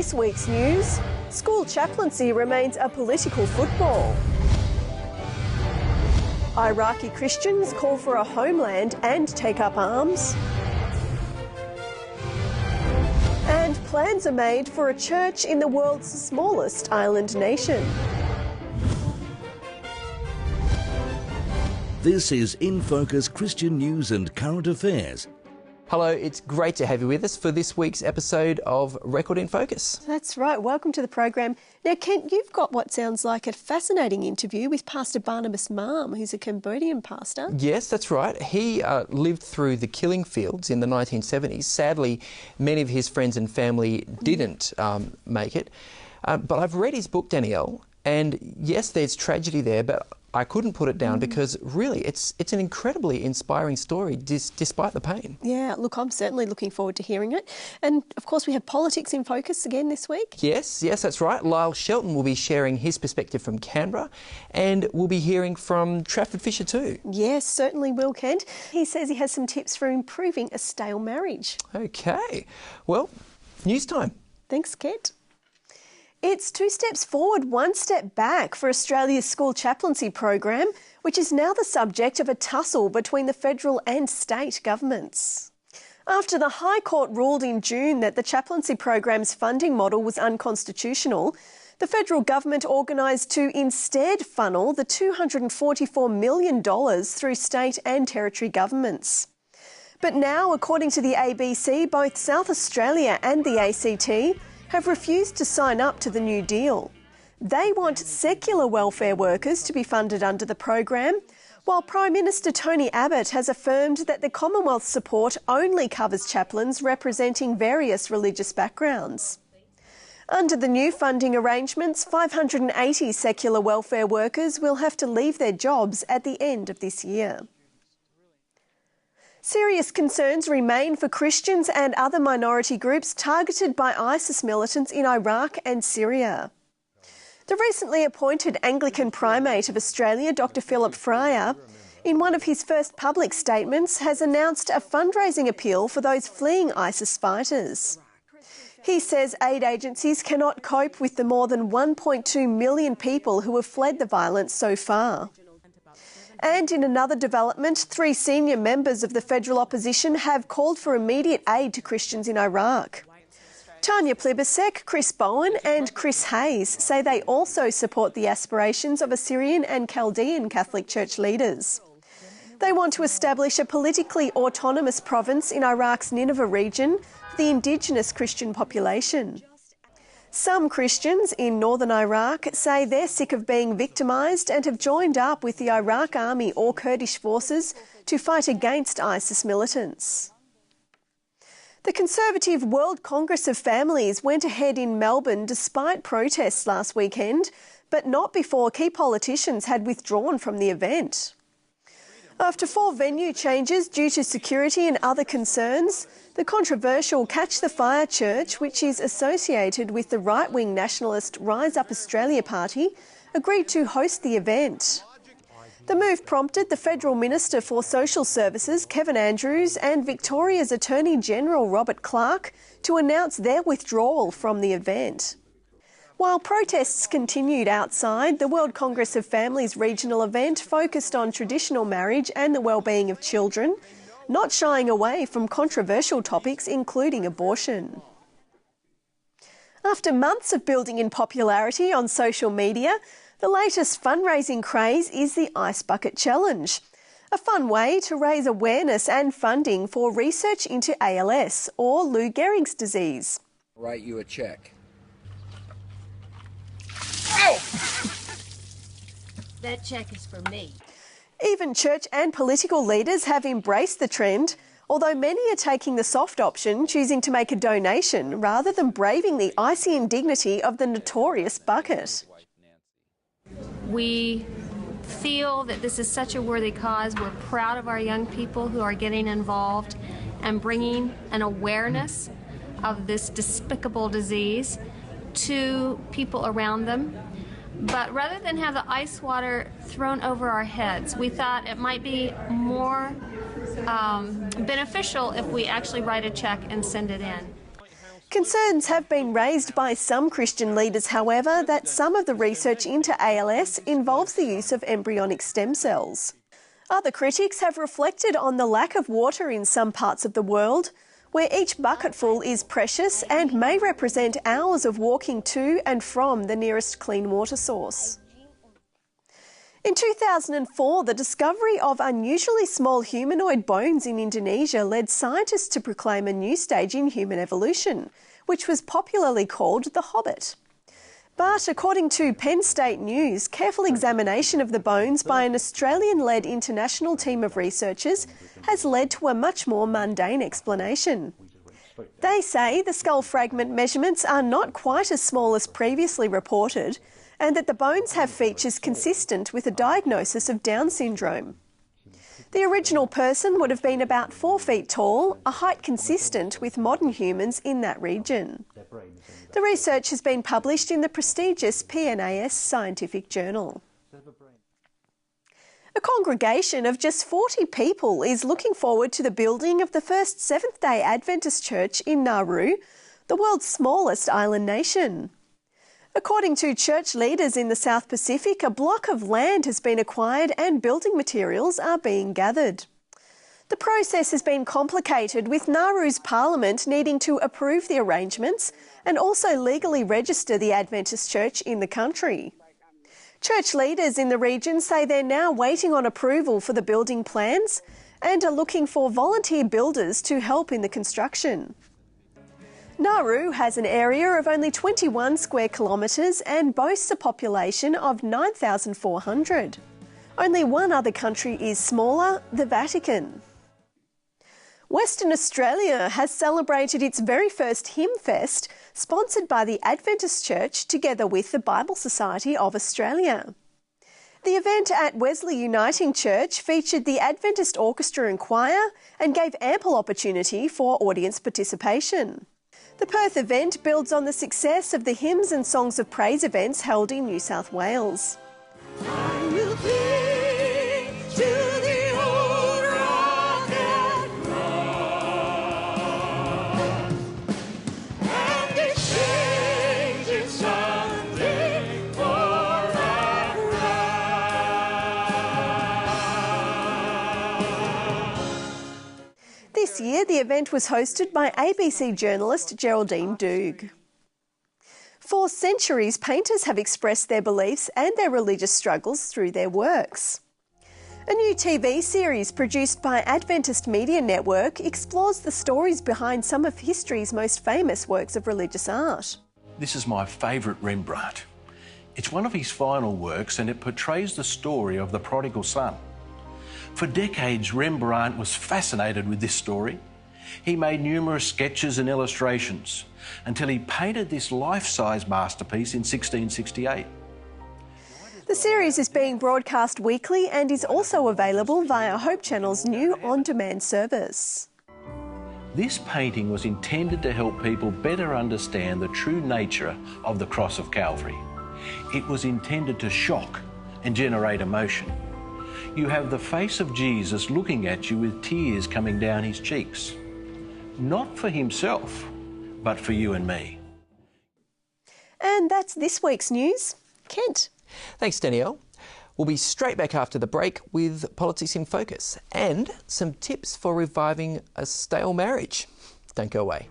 this week's news, school chaplaincy remains a political football. Iraqi Christians call for a homeland and take up arms. And plans are made for a church in the world's smallest island nation. This is InFocus Christian News and Current Affairs. Hello, it's great to have you with us for this week's episode of Record in Focus. That's right, welcome to the program. Now, Kent, you've got what sounds like a fascinating interview with Pastor Barnabas Malm, who's a Cambodian pastor. Yes, that's right. He lived through the killing fields in the 1970s. Sadly, many of his friends and family didn't make it. But I've read his book, Danielle, and yes, there's tragedy there, but I couldn't put it down because really it's an incredibly inspiring story despite the pain. Yeah, look, I'm certainly looking forward to hearing it. And of course we have politics in focus again this week. Yes, that's right. Lyle Shelton will be sharing his perspective from Canberra, and we'll be hearing from Trafford Fisher too. Yes, certainly will, Kent. He says he has some tips for improving a stale marriage. Okay, well, news time. Thanks, Kent. It's 2 steps forward, 1 step back for Australia's school chaplaincy program, which is now the subject of a tussle between the federal and state governments. After the High Court ruled in June that the chaplaincy program's funding model was unconstitutional, the federal government organised to instead funnel the $244 million through state and territory governments. But now, according to the ABC, both South Australia and the ACT have refused to sign up to the new deal. They want secular welfare workers to be funded under the program, while Prime Minister Tony Abbott has affirmed that the Commonwealth's support only covers chaplains representing various religious backgrounds. Under the new funding arrangements, 580 secular welfare workers will have to leave their jobs at the end of this year. Serious concerns remain for Christians and other minority groups targeted by ISIS militants in Iraq and Syria. The recently appointed Anglican Primate of Australia, Dr. Philip Fryer, in one of his first public statements, has announced a fundraising appeal for those fleeing ISIS fighters. He says aid agencies cannot cope with the more than 1.2 million people who have fled the violence so far. And in another development, 3 senior members of the federal opposition have called for immediate aid to Christians in Iraq. Tanya Plibersek, Chris Bowen and Chris Hayes say they also support the aspirations of Assyrian and Chaldean Catholic Church leaders. They want to establish a politically autonomous province in Iraq's Nineveh region for the indigenous Christian population. Some Christians in northern Iraq say they're sick of being victimised and have joined up with the Iraq Army or Kurdish forces to fight against ISIS militants. The Conservative World Congress of Families went ahead in Melbourne despite protests last weekend, but not before key politicians had withdrawn from the event. After 4 venue changes due to security and other concerns, the controversial Catch the Fire Church, which is associated with the right-wing nationalist Rise Up Australia Party, agreed to host the event. The move prompted the Federal Minister for Social Services, Kevin Andrews, and Victoria's Attorney-General, Robert Clark, to announce their withdrawal from the event. While protests continued outside, the World Congress of Families regional event focused on traditional marriage and the well-being of children, not shying away from controversial topics including abortion. After months of building in popularity on social media, the latest fundraising craze is the Ice Bucket Challenge, a fun way to raise awareness and funding for research into ALS, or Lou Gehrig's disease. Write you a check. That check is for me. Even church and political leaders have embraced the trend, although many are taking the soft option, choosing to make a donation rather than braving the icy indignity of the notorious bucket. We feel that this is such a worthy cause. We're proud of our young people who are getting involved and bringing an awareness of this despicable disease to people around them. But rather than have the ice water thrown over our heads, we thought it might be more beneficial if we actually write a check and send it in. Concerns have been raised by some Christian leaders, however, that some of the research into ALS involves the use of embryonic stem cells. Other critics have reflected on the lack of water in some parts of the world, where each bucketful is precious and may represent hours of walking to and from the nearest clean water source. In 2004, the discovery of unusually small humanoid bones in Indonesia led scientists to proclaim a new stage in human evolution, which was popularly called the Hobbit. But according to Penn State News, careful examination of the bones by an Australian-led international team of researchers has led to a much more mundane explanation. They say the skull fragment measurements are not quite as small as previously reported, and that the bones have features consistent with a diagnosis of Down syndrome. The original person would have been about 4 feet tall, a height consistent with modern humans in that region. The research has been published in the prestigious PNAS scientific journal. A congregation of just 40 people is looking forward to the building of the first Seventh-day Adventist church in Nauru, the world's smallest island nation. According to church leaders in the South Pacific, a block of land has been acquired and building materials are being gathered. The process has been complicated, with Nauru's parliament needing to approve the arrangements and also legally register the Adventist church in the country. Church leaders in the region say they're now waiting on approval for the building plans and are looking for volunteer builders to help in the construction. Nauru has an area of only 21 square kilometres and boasts a population of 9,400. Only one other country is smaller, the Vatican. Western Australia has celebrated its very first Hymn Fest, sponsored by the Adventist Church together with the Bible Society of Australia. The event at Wesley Uniting Church featured the Adventist Orchestra and Choir and gave ample opportunity for audience participation. The Perth event builds on the success of the Hymns and Songs of Praise events held in New South Wales. I will cling to the old rock and rock, and exchange it someday for a crown. This year, the event was hosted by ABC journalist Geraldine Doog. For centuries, painters have expressed their beliefs and their religious struggles through their works. A new TV series produced by Adventist Media Network explores the stories behind some of history's most famous works of religious art. This is my favourite Rembrandt. It's one of his final works and it portrays the story of the prodigal son. For decades, Rembrandt was fascinated with this story. He made numerous sketches and illustrations until he painted this life-size masterpiece in 1668. The series is being broadcast weekly and is also available via Hope Channel's new on-demand service. This painting was intended to help people better understand the true nature of the cross of Calvary. It was intended to shock and generate emotion. You have the face of Jesus looking at you with tears coming down his cheeks. Not for himself, but for you and me. And that's this week's news. Kent. Thanks, Danielle. We'll be straight back after the break with Politics in Focus and some tips for reviving a stale marriage. Don't go away.